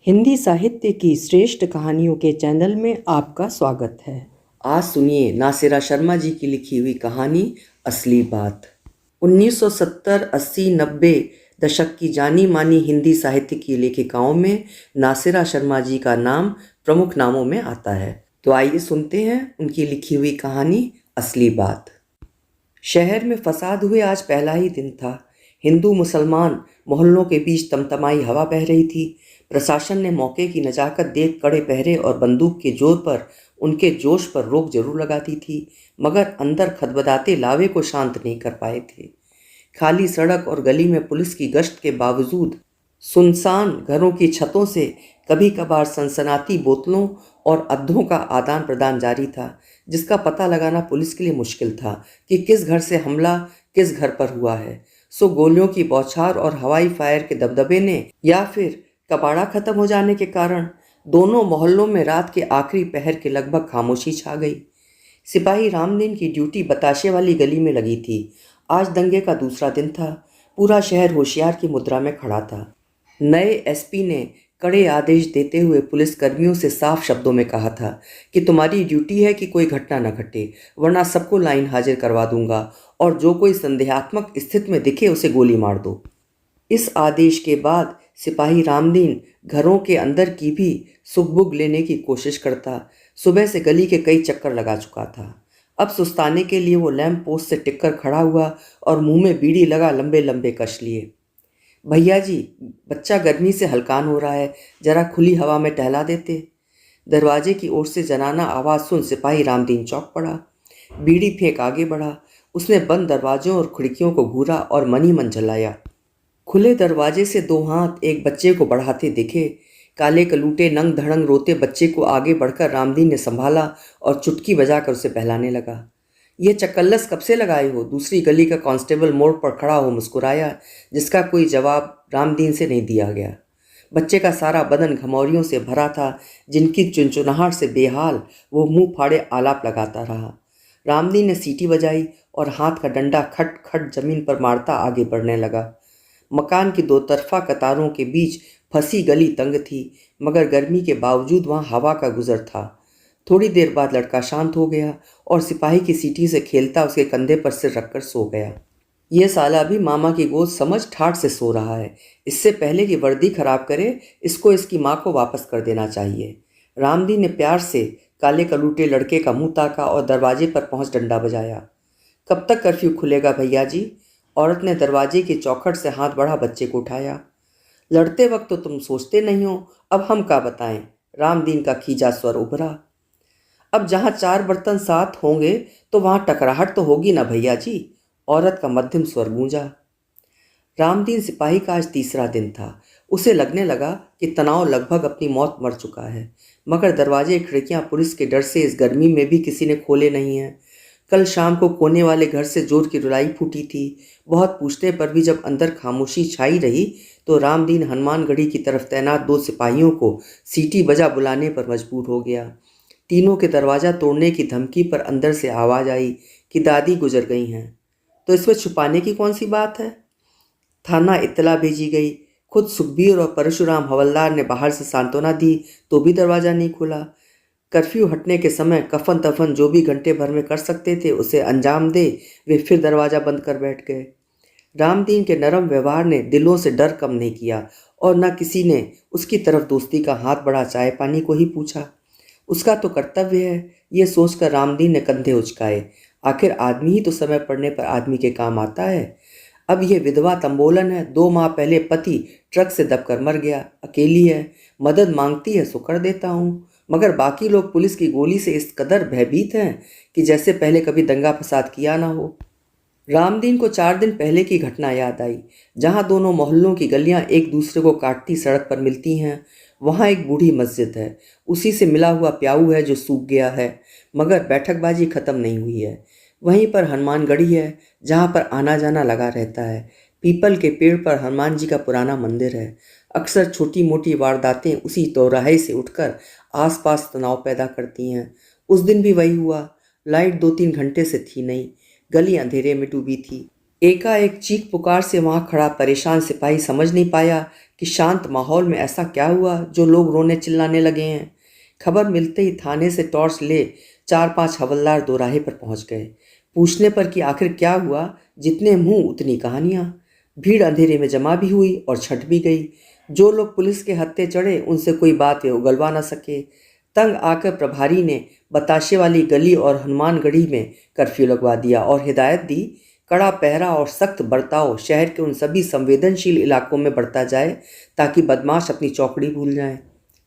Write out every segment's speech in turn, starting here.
हिंदी साहित्य की श्रेष्ठ कहानियों के चैनल में आपका स्वागत है। आज सुनिए नासिरा शर्मा जी की लिखी हुई कहानी असली बात। 1970, 80, 90 दशक की जानी मानी हिंदी साहित्य की लेखिकाओं में नासिरा शर्मा जी का नाम प्रमुख नामों में आता है। तो आइए सुनते हैं उनकी लिखी हुई कहानी असली बात। शहर में फसाद हुए आज पहला ही दिन था। हिंदू मुसलमान मोहल्लों के बीच तमतमाई हवा बह रही थी। प्रशासन ने मौके की नजाकत देख कड़े पहरे और बंदूक के जोर पर उनके जोश पर रोक जरूर लगा दी थी, मगर अंदर खदबदाते लावे को शांत नहीं कर पाए थे। खाली सड़क और गली में पुलिस की गश्त के बावजूद सुनसान घरों की छतों से कभी कभार सनसनाती बोतलों और अद्धों का आदान प्रदान जारी था, जिसका पता लगाना पुलिस के लिए मुश्किल था कि किस घर से हमला किस घर पर हुआ है। सो गोलियों की बौछार और हवाई फायर के दबदबे ने या फिर कबाड़ा खत्म हो जाने के कारण दोनों मोहल्लों में रात के आखिरी पहर के लगभग खामोशी छा गई। सिपाही रामदीन की ड्यूटी बताशे वाली गली में लगी थी। आज दंगे का दूसरा दिन था। पूरा शहर होशियार की मुद्रा में खड़ा था। नए एसपी ने कड़े आदेश देते हुए पुलिस कर्मियों से साफ शब्दों में कहा था कि तुम्हारी ड्यूटी है कि कोई घटना न घटे, वरना सबको लाइन हाजिर करवा दूंगा और जो कोई संदेहात्मक स्थिति में दिखे उसे गोली मार दो। इस आदेश के बाद सिपाही रामदीन घरों के अंदर की भी सुगबुग लेने की कोशिश करता। सुबह से गली के कई चक्कर लगा चुका था। अब सुस्ताने के लिए वो लैंप पोस्ट से टिककर खड़ा हुआ और मुंह में बीड़ी लगा लंबे लंबे कश लिए। भैया जी, बच्चा गर्मी से हलकान हो रहा है, जरा खुली हवा में टहला देते। दरवाजे की ओर से जनाना आवाज़ सुन सिपाही रामदीन चौंक पड़ा। बीड़ी फेंक आगे बढ़ा। उसने बंद दरवाजों और खिड़कियों को घूरा और मन ही मन झल्लाया। खुले दरवाजे से दो हाथ एक बच्चे को बढ़ाते दिखे। काले कलूटे नंग धड़ंग रोते बच्चे को आगे बढ़कर रामदीन ने संभाला और चुटकी बजाकर उसे बहलाने लगा। ये चकल्लस कब से लगाए हो? दूसरी गली का कांस्टेबल मोड़ पर खड़ा हो मुस्कुराया, जिसका कोई जवाब रामदीन से नहीं दिया गया। बच्चे का सारा बदन घमौरियों से भरा था, जिनकी चुनचुनाहट से बेहाल वो मुंह फाड़े आलाप लगाता रहा। रामदीन ने सीटी बजाई और हाथ का डंडा खट खट जमीन पर मारता आगे बढ़ने लगा। मकान की दो तरफा कतारों के बीच फंसी गली तंग थी, मगर गर्मी के बावजूद वहां हवा का गुजर था। थोड़ी देर बाद लड़का शांत हो गया और सिपाही की सीटी से खेलता उसके कंधे पर सिर रखकर सो गया। ये साला भी मामा की गोद समझ ठाठ से सो रहा है। इससे पहले कि वर्दी खराब करे, इसको इसकी माँ को वापस कर देना चाहिए। रामदीन ने प्यार से काले कलूटे लड़के का मुंह ताका और दरवाजे पर पहुंच डंडा बजाया। कब तक कर्फ्यू खुलेगा भैया जी? औरत ने दरवाजे की चौखट से हाथ बढ़ा बच्चे को उठाया। लड़ते वक्त तो तुम सोचते नहीं हो, अब हम क्या बताएं? रामदीन का खींचा स्वर उभरा। अब जहां चार बर्तन साथ होंगे तो वहां टकराहट तो होगी ना भैया जी? औरत का मध्यम स्वर गूंजा। रामदीन सिपाही का आज तीसरा दिन था। उसे लगने लगा कि तनाव लगभग अपनी मौत मर चुका है, मगर दरवाजे खिड़कियां पुलिस के डर से इस गर्मी में भी किसी ने खोले नहीं हैं। कल शाम को कोने वाले घर से जोर की रुलाई फूटी थी। बहुत पूछने पर भी जब अंदर खामोशी छाई रही तो रामदीन हनुमानगढ़ी की तरफ तैनात दो सिपाहियों को सीटी बजा बुलाने पर मजबूर हो गया। तीनों के दरवाज़ा तोड़ने की धमकी पर अंदर से आवाज़ आई कि दादी गुजर गई हैं। तो इसमें छुपाने की कौन सी बात है? थाना इत्तला भेजी गई। खुद सुखबीर और परशुराम हवलदार ने बाहर से सांत्वना दी तो भी दरवाज़ा नहीं खुला। कर्फ्यू हटने के समय कफन तफन जो भी घंटे भर में कर सकते थे उसे अंजाम दे वे फिर दरवाज़ा बंद कर बैठ गए। रामदीन के नरम व्यवहार ने दिलों से डर कम नहीं किया और न किसी ने उसकी तरफ दोस्ती का हाथ बढ़ा चाय पानी को ही पूछा। उसका तो कर्तव्य है, ये सोचकर रामदीन ने कंधे उचकाए। आखिर आदमी ही तो समय पड़ने पर आदमी के काम आता है। अब यह विधवा तंबोलन है। 2 माह पहले पति ट्रक से दबकर मर गया। अकेली है, मदद मांगती है सो कर देता हूँ, मगर बाकी लोग पुलिस की गोली से इस कदर भयभीत हैं कि जैसे पहले कभी दंगा फसाद किया ना हो। रामदीन को 4 दिन पहले की घटना याद आई, जहां दोनों मोहल्लों की गलियां एक दूसरे को काटती सड़क पर मिलती हैं। वहां एक बूढ़ी मस्जिद है, उसी से मिला हुआ प्याऊ है जो सूख गया है, मगर बैठकबाजी खत्म नहीं हुई है। वहीं पर हनुमानगढ़ी है, जहां पर आना जाना लगा रहता है। पीपल के पेड़ पर हनुमान जी का पुराना मंदिर है। अक्सर छोटी मोटी वारदातें उसी चौराहे से उठकर आसपास तनाव पैदा करती हैं। उस दिन भी वही हुआ। लाइट 2-3 घंटे से थी नहीं। गली अंधेरे में डूबी थी। एकाएक चीख पुकार से वहां खड़ा परेशान सिपाही समझ नहीं पाया कि शांत माहौल में ऐसा क्या हुआ जो लोग रोने चिल्लाने लगे हैं। खबर मिलते ही थाने से टॉर्च ले 4-5 हवलदार दोराहे पर पहुंच गए। पूछने पर कि आखिर क्या हुआ, जितने मुंह उतनी कहानियां। भीड़ अंधेरे में जमा भी हुई और छट भी गई। जो लोग पुलिस के हत्थे चढ़े उनसे कोई बात वे उगलवा न सके। तंग आकर प्रभारी ने बताशे वाली गली और हनुमानगढ़ी में कर्फ्यू लगवा दिया और हिदायत दी, कड़ा पहरा और सख्त बर्ताव शहर के उन सभी संवेदनशील इलाकों में बढ़ता जाए ताकि बदमाश अपनी चौकड़ी भूल जाएं।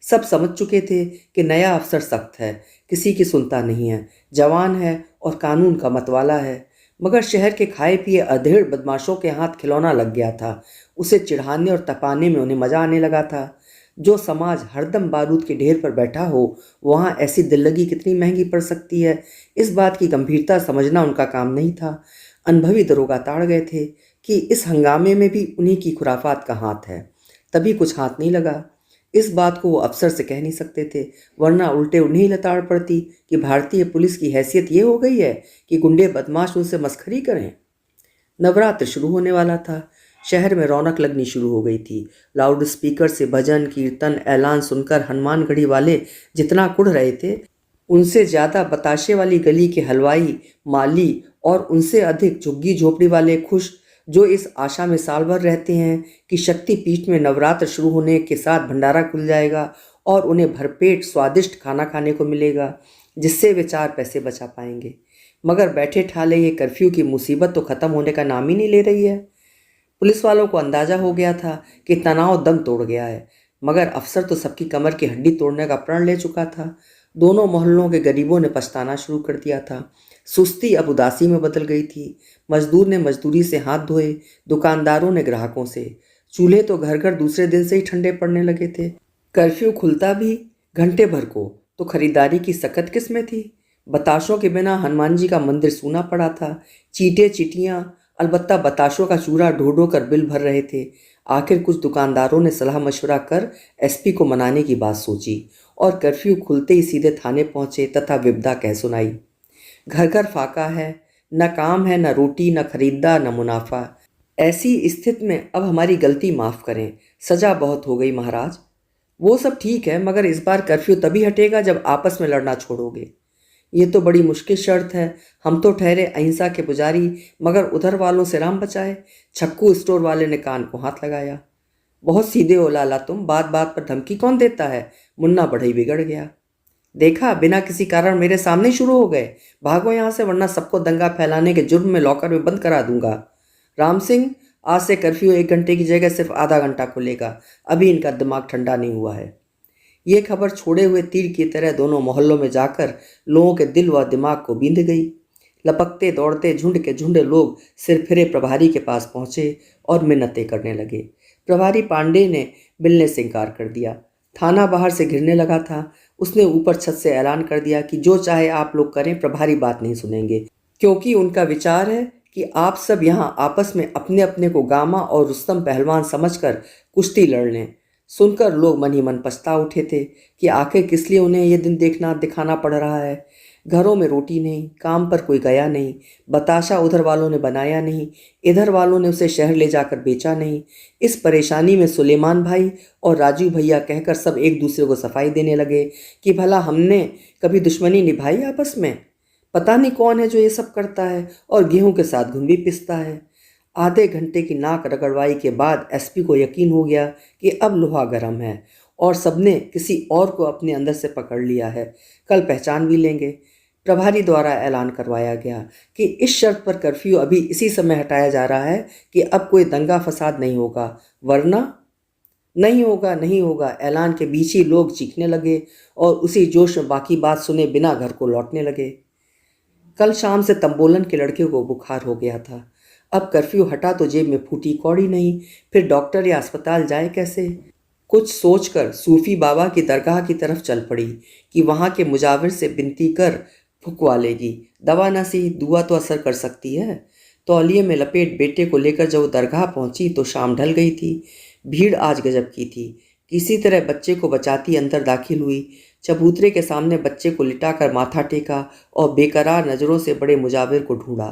सब समझ चुके थे कि नया अफसर सख्त है, किसी की सुनता नहीं है, जवान है और कानून का मतवाला है। मगर शहर के खाए पिए अधेड़ बदमाशों के हाथ खिलौना लग गया था। उसे चिढ़ाने और तपाने में उन्हें मजा आने लगा था। जो समाज हरदम बारूद के ढेर पर बैठा हो, वहाँ ऐसी दिल्लगी कितनी महंगी पड़ सकती है, इस बात की गंभीरता समझना उनका काम नहीं था। अनुभवी दरोगा ताड़ गए थे कि इस हंगामे में भी उन्हीं की खुराफात का हाथ है, तभी कुछ हाथ नहीं लगा। इस बात को वो अफसर से कह नहीं सकते थे, वरना उल्टे उन्हें लताड़ पड़ती कि भारतीय पुलिस की हैसियत ये हो गई है कि गुंडे बदमाश उनसे मस्खरी करें। नवरात्र शुरू होने वाला था। शहर में रौनक लगनी शुरू हो गई थी। लाउड स्पीकर से भजन कीर्तन ऐलान सुनकर हनुमानगढ़ी वाले जितना कुढ़ रहे थे, उनसे ज़्यादा बताशे वाली गली के हलवाई, माली और उनसे अधिक झुग्गी झोपड़ी वाले खुश, जो इस आशा में साल भर रहते हैं कि शक्तिपीठ में नवरात्र शुरू होने के साथ भंडारा खुल जाएगा और उन्हें भरपेट स्वादिष्ट खाना खाने को मिलेगा, जिससे वे 4 पैसे बचा पाएंगे। मगर बैठे ठाले ये कर्फ्यू की मुसीबत तो ख़त्म होने का नाम ही नहीं ले रही है। पुलिस वालों को अंदाज़ा हो गया था कि तनाव दम तोड़ गया है, मगर अफसर तो सबकी कमर की हड्डी तोड़ने का प्रण ले चुका था। दोनों मोहल्लों के गरीबों ने पछताना शुरू कर दिया था। सुस्ती अब उदासी में बदल गई थी। मजदूर ने मजदूरी से हाथ धोए, दुकानदारों ने ग्राहकों से। चूल्हे तो घर घर दूसरे दिन से ही ठंडे पड़ने लगे थे। कर्फ्यू खुलता भी घंटे भर को तो खरीदारी की सकत किस्में थी। बताशों के बिना हनुमान जी का मंदिर सूना पड़ा था। चीटे चिटियाँ अलबत्ता बताशों का चूरा ढो ढो कर बिल भर रहे थे। आखिर कुछ दुकानदारों ने सलाह मशवरा कर एसपी को मनाने की बात सोची और कर्फ्यू खुलते ही सीधे थाने पहुंचे तथा विपदा कह सुनाई। घर घर फाका है, न काम है, न रोटी, न खरीदा, न मुनाफा। ऐसी स्थिति में अब हमारी गलती माफ़ करें, सज़ा बहुत हो गई महाराज। वो सब ठीक है, मगर इस बार कर्फ्यू तभी हटेगा जब आपस में लड़ना छोड़ोगे। ये तो बड़ी मुश्किल शर्त है। हम तो ठहरे अहिंसा के पुजारी, मगर उधर वालों से राम बचाए। छक्कू स्टोर वाले ने कान को हाथ लगाया। बहुत सीधे हो लाला तुम, बात बात पर धमकी कौन देता है। मुन्ना बढ़ई बिगड़ गया। देखा, बिना किसी कारण मेरे सामने शुरू हो गए। भागो यहाँ से, वरना सबको दंगा फैलाने के जुर्म में लॉकर में बंद करा दूंगा। राम सिंह, आज से कर्फ्यू 1 घंटे की जगह सिर्फ आधा घंटा खुलेगा। अभी इनका दिमाग ठंडा नहीं हुआ है। ये खबर छोड़े हुए तीर की तरह दोनों मोहल्लों में जाकर लोगों के दिल व दिमाग को बींध गई। लपकते दौड़ते झुंड के झुंड लोग सिर फिरे प्रभारी के पास पहुंचे और मिन्नतें करने लगे। प्रभारी पांडे ने मिलने से इनकार कर दिया। थाना बाहर से घिरने लगा था। उसने ऊपर छत से ऐलान कर दिया कि जो चाहे आप लोग करें, प्रभारी बात नहीं सुनेंगे, क्योंकि उनका विचार है कि आप सब यहाँ आपस में अपने अपने को गामा और रुस्तम पहलवान समझकर कुश्ती लड़ लें। सुनकर लोग मन ही मन पछता उठे थे कि आखिर किस लिए उन्हें ये दिन दिखाना पड़ रहा है। घरों में रोटी नहीं, काम पर कोई गया नहीं, बताशा उधर वालों ने बनाया नहीं, इधर वालों ने उसे शहर ले जाकर बेचा नहीं। इस परेशानी में सुलेमान भाई और राजू भैया कहकर सब एक दूसरे को सफाई देने लगे कि भला हमने कभी दुश्मनी निभाई आपस में। पता नहीं कौन है जो ये सब करता है और गेहूं के साथ घुन भी पिसता है। आधे घंटे की नाक रगड़वाई के बाद एसपी को यकीन हो गया कि अब लोहा गर्म है और सबने किसी और को अपने अंदर से पकड़ लिया है। कल पहचान भी लेंगे। प्रभारी द्वारा ऐलान करवाया गया कि इस शर्त पर कर्फ्यू अभी इसी समय हटाया जा रहा है कि अब कोई दंगा फसाद नहीं होगा, वरना नहीं होगा। ऐलान के बीच ही लोग चीखने लगे और उसी जोश में बाकी बात सुने बिना घर को लौटने लगे। कल शाम से तंबोलन के लड़के को बुखार हो गया था। अब कर्फ्यू हटा तो जेब में फूटी कौड़ी नहीं, फिर डॉक्टर या अस्पताल जाए कैसे। कुछ सोचकर सूफी बाबा की दरगाह की तरफ चल पड़ी कि वहाँ के मुजाविर से विनती कर फुकवा लेगी। दवा न सी दुआ तो असर कर सकती है। तौलिए में लपेट बेटे को लेकर जब दरगाह पहुंची तो शाम ढल गई थी। भीड़ आज गजब की थी। किसी तरह बच्चे को बचाती अंदर दाखिल हुई। चबूतरे के सामने बच्चे को लिटाकर माथा टेका और बेकरार नज़रों से बड़े मुजाविर को ढूंढा।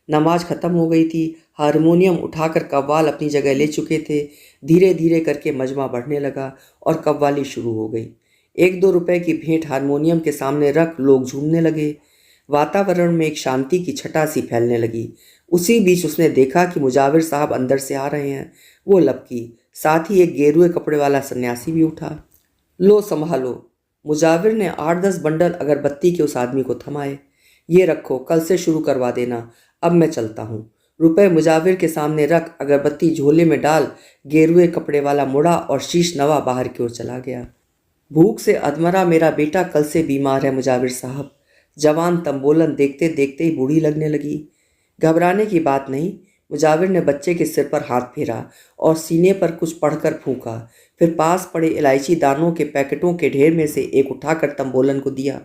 नमाज ख़त्म हो गई थी। हारमोनियम उठाकर कव्वाल अपनी जगह ले चुके थे। धीरे धीरे करके मजमा बढ़ने लगा और कव्वाली शुरू हो गई। 1-2 रुपए की भेंट हारमोनियम के सामने रख लोग झूमने लगे। वातावरण में एक शांति की छटा सी फैलने लगी। उसी बीच उसने देखा कि मुजाविर साहब अंदर से आ रहे हैं। वो लपकी, साथ ही एक गेरुए कपड़े वाला सन्यासी भी उठा। लो संभालो। मुजाविर ने 8-10 बंडल अगरबत्ती के उस आदमी को थमाए। ये रखो, कल से शुरू करवा देना, अब मैं चलता हूँ। रुपए मुजाविर के सामने रख अगरबत्ती झोले में डाल गेरुए कपड़े वाला मुड़ा और शीश नवा बाहर की ओर चला गया। भूख से अधमरा मेरा बेटा कल से बीमार है मुजाविर साहब। जवान तंबोलन देखते देखते ही बूढ़ी लगने लगी। घबराने की बात नहीं। मुजाविर ने बच्चे के सिर पर हाथ फेरा और सीने पर कुछ पढ़कर फूंका। फिर पास पड़े इलायची दानों के पैकेटों के ढेर में से एक उठाकर तंबोलन को दिया।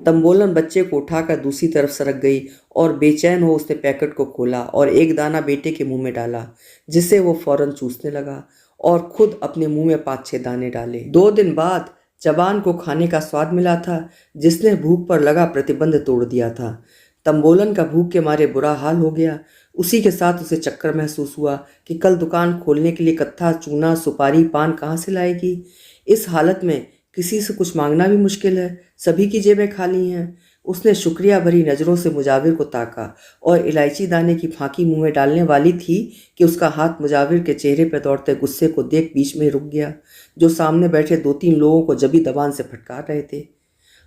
तंबोलन बच्चे को उठाकर दूसरी तरफ सरक गई और बेचैन हो उसने पैकेट को खोला और एक दाना बेटे के मुंह में डाला, जिसे वो फौरन चूसने लगा और खुद अपने मुंह में 5-6 दाने डाले। 2 दिन बाद जबान को खाने का स्वाद मिला था, जिसने भूख पर लगा प्रतिबंध तोड़ दिया था। तंबोलन का भूख के मारे बुरा हाल हो गया। उसी के साथ उसे चक्कर महसूस हुआ कि कल दुकान खोलने के लिए कत्था, चूना, सुपारी, पान कहाँ से लाएगी। इस हालत में किसी से कुछ मांगना भी मुश्किल है, सभी की जेबें खाली हैं। उसने शुक्रिया भरी नज़रों से मुजाविर को ताका और इलायची दाने की फांकी मुंह में डालने वाली थी कि उसका हाथ मुजाविर के चेहरे पर दौड़ते गुस्से को देख बीच में रुक गया, जो सामने बैठे 2-3 लोगों को जबी दबान से फटकार रहे थे।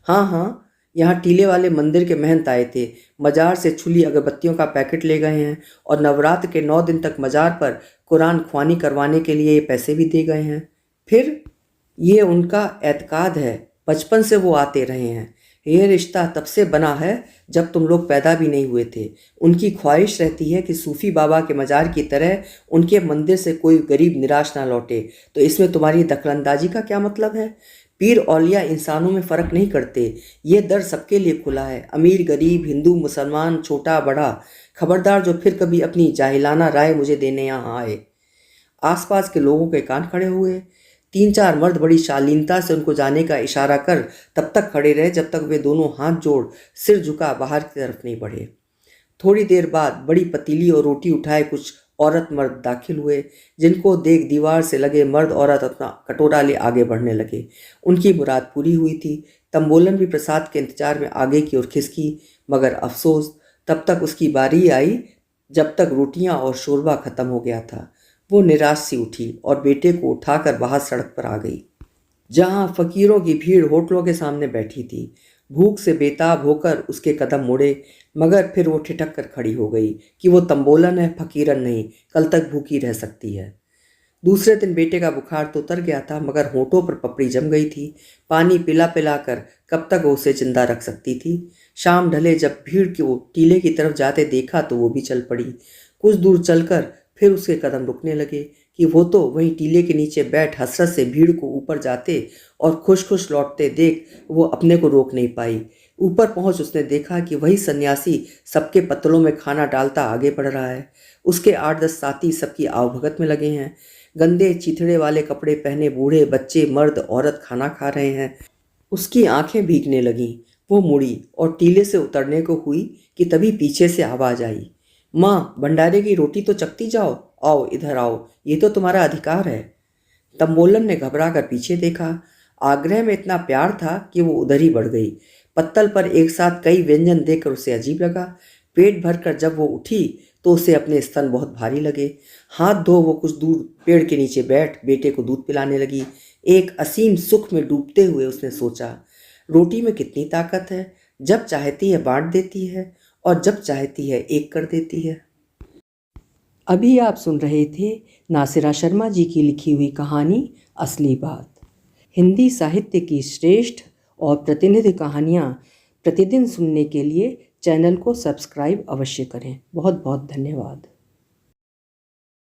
हाँ, यहाँ टीले वाले मंदिर के महंत आए थे, मजार से छुली अगरबत्तियों का पैकेट ले गए हैं और नवरात्र के 9 दिन तक मजार पर कुरान ख्वानी करवाने के लिए ये पैसे भी दे गए हैं। फिर ये उनका एतकाद है, बचपन से वो आते रहे हैं। ये रिश्ता तब से बना है जब तुम लोग पैदा भी नहीं हुए थे। उनकी ख्वाहिश रहती है कि सूफी बाबा के मजार की तरह उनके मंदिर से कोई गरीब निराश ना लौटे। तो इसमें तुम्हारी दखलंदाजी का क्या मतलब है? पीर औलिया इंसानों में फ़र्क नहीं करते। ये दर सबके लिए खुला है, अमीर गरीब, हिंदू मुसलमान, छोटा बड़ा। खबरदार जो फिर कभी अपनी जाहिलाना राय मुझे देने यहाँ आए। आसपास के लोगों के कान खड़े हुए। 3-4 मर्द बड़ी शालीनता से उनको जाने का इशारा कर तब तक खड़े रहे जब तक वे दोनों हाथ जोड़ सिर झुका बाहर की तरफ नहीं बढ़े। थोड़ी देर बाद बड़ी पतीली और रोटी उठाए कुछ औरत मर्द दाखिल हुए, जिनको देख दीवार से लगे मर्द औरत अपना कटोरा ले आगे बढ़ने लगे। उनकी मुराद पूरी हुई थी। तंबोलन भी प्रसाद के इंतजार में आगे की ओर खिसकी, मगर अफसोस तब तक उसकी बारी आई जब तक रोटियां और शोरबा खत्म हो गया था। वो निराश सी उठी और बेटे को उठाकर बाहर सड़क पर आ गई, जहाँ फकीरों की भीड़ होटलों के सामने बैठी थी। भूख से बेताब होकर उसके कदम मुड़े, मगर फिर वो ठिठक कर खड़ी हो गई कि वो तंबोलन है, फकीरन नहीं, कल तक भूखी रह सकती है। दूसरे दिन बेटे का बुखार तो उतर गया था, मगर होठों पर पपड़ी जम गई थी। पानी पिला पिलाकर कब तक वो उसे जिंदा रख सकती थी। शाम ढले जब भीड़ को टीले की तरफ जाते देखा तो वो भी चल पड़ी। कुछ दूर चलकर फिर उसके कदम रुकने लगे कि वो तो वहीं टीले के नीचे बैठ हसरत से भीड़ को ऊपर जाते और खुश खुश लौटते देख वो अपने को रोक नहीं पाई। ऊपर पहुंच उसने देखा कि वही सन्यासी सबके पत्तलों में खाना डालता आगे बढ़ रहा है। उसके 8-10 साथी सबकी आवभगत में लगे हैं। गंदे चिथड़े वाले कपड़े पहने बूढ़े, बच्चे, मर्द, औरत खाना खा रहे हैं। उसकी आंखें भीगने लगीं। वो मुड़ी और टीले से उतरने को हुई कि तभी पीछे से आवाज आई, माँ, भंडारे की रोटी तो चखती जाओ, आओ इधर आओ, ये तो तुम्हारा अधिकार है। तंबोलन ने घबरा कर पीछे देखा। आग्रह में इतना प्यार था कि वो उधर ही बढ़ गई। पत्तल पर एक साथ कई व्यंजन देखकर उसे अजीब लगा। पेट भरकर जब वो उठी तो उसे अपने स्तन बहुत भारी लगे। हाथ धो वो कुछ दूर पेड़ के नीचे बैठ बेटे को दूध पिलाने लगी। एक असीम सुख में डूबते हुए उसने सोचा, रोटी में कितनी ताकत है, जब चाहती है बांट देती है और जब चाहती है एक कर देती है। अभी आप सुन रहे थे नासिरा शर्मा जी की लिखी हुई कहानी असली बात। हिंदी साहित्य की श्रेष्ठ और प्रतिनिधि कहानियाँ प्रतिदिन सुनने के लिए चैनल को सब्सक्राइब अवश्य करें। बहुत बहुत धन्यवाद।